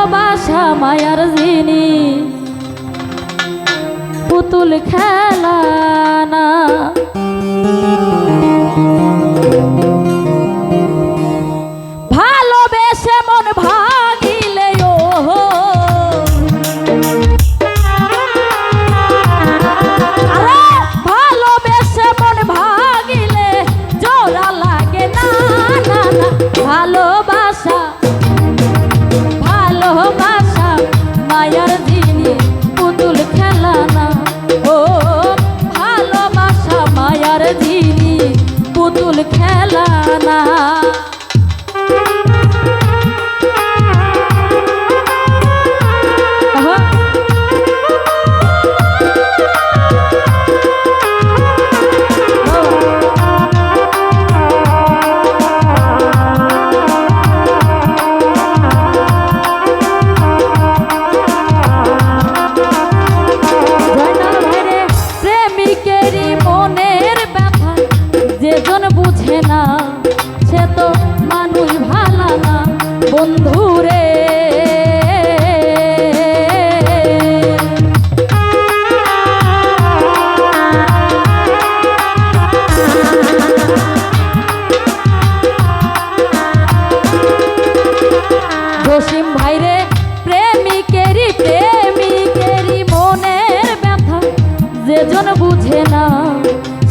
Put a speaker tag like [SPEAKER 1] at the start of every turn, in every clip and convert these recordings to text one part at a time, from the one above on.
[SPEAKER 1] ভালোবাসা মায়ার জিনিস পুতুল খেলা না। ভালোবেসে মন ভাগিলে ও আরে ভালোবেসে মন ভাগিলে জোড়া লাগে না না না। ভালোবাসা ভালোবাসা মায়ার জিনিস পুতুল খেলা না। ও ভালোবাসা মায়ার জিনিস পুতুল খেলা না। বুঝে না সে তো মানুষ ভালা না বন্ধুরে। জসিম ভাইরে প্রেমিকেরই মনের ব্যথা যেজন বুঝে না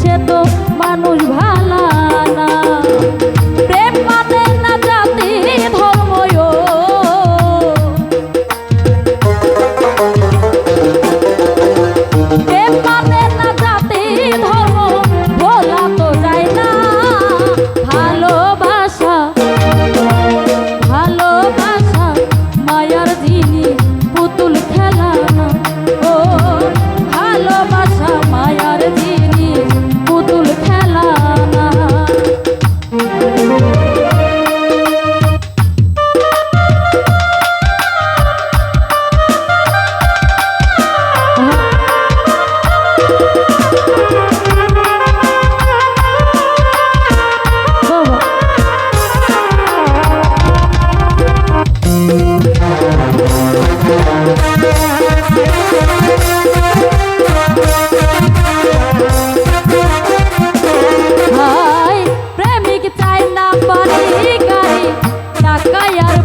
[SPEAKER 1] সে তো মানুষ ভালা না। প্রেম মানে না জাতি ধর্ম, প্রেম মানে না জাতি ধর্ম বলা তো যায় না। ভালোবাসা ভালোবাসা মায়ার জিনিস পুতুল খেলা না। ও ভালোবাসা মায়ার জিনিস পুতুল খেলা না।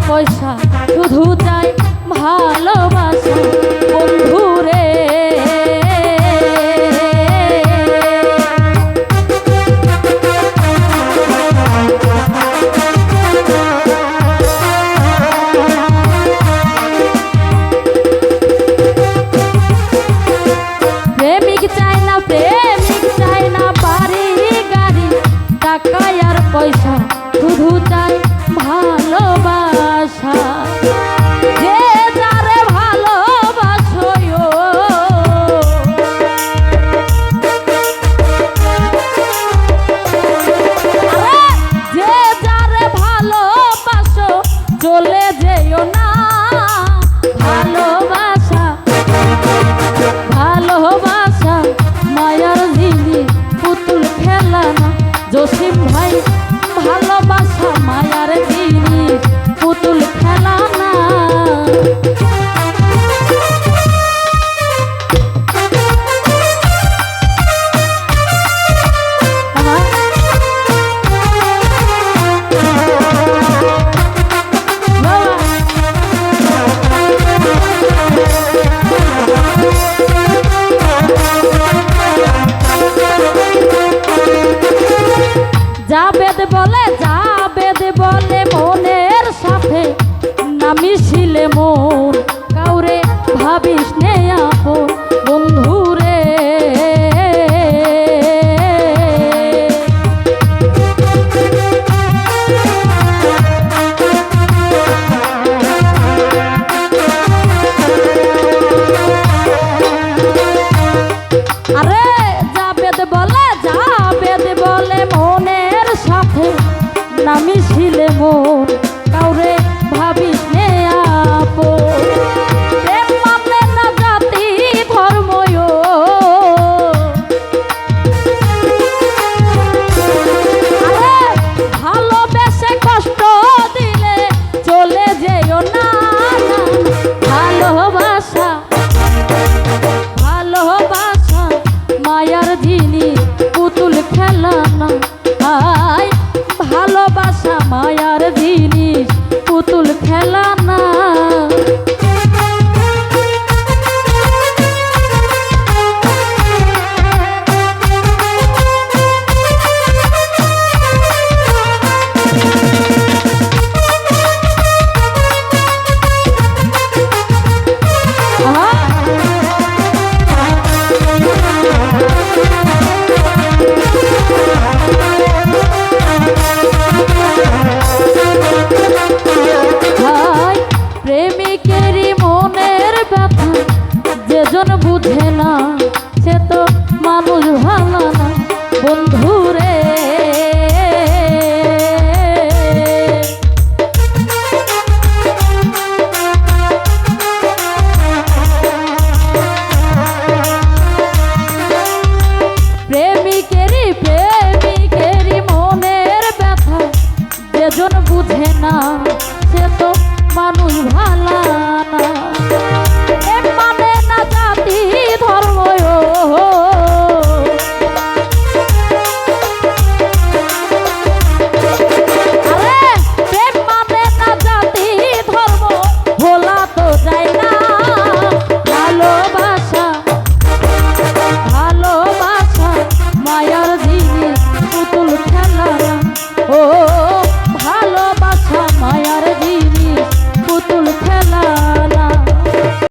[SPEAKER 1] পয়সা শুধু চাই ভালোবাসা বন্ধুরে। প্রেমিক চাই না বাড়ি গাড়ি টাকা আর পয়সা শুধু চাই ভালোবাসা। যে যারে ভালোবাসা প্রেমিকেরই মনের ব্যথা যেজন বুঝে না সে তো মানুষ ভালো না বন্ধুরে। প্রেমিকেরই মনের ব্যথা যেজন বুঝে না সে তো মানুষ ভালো না।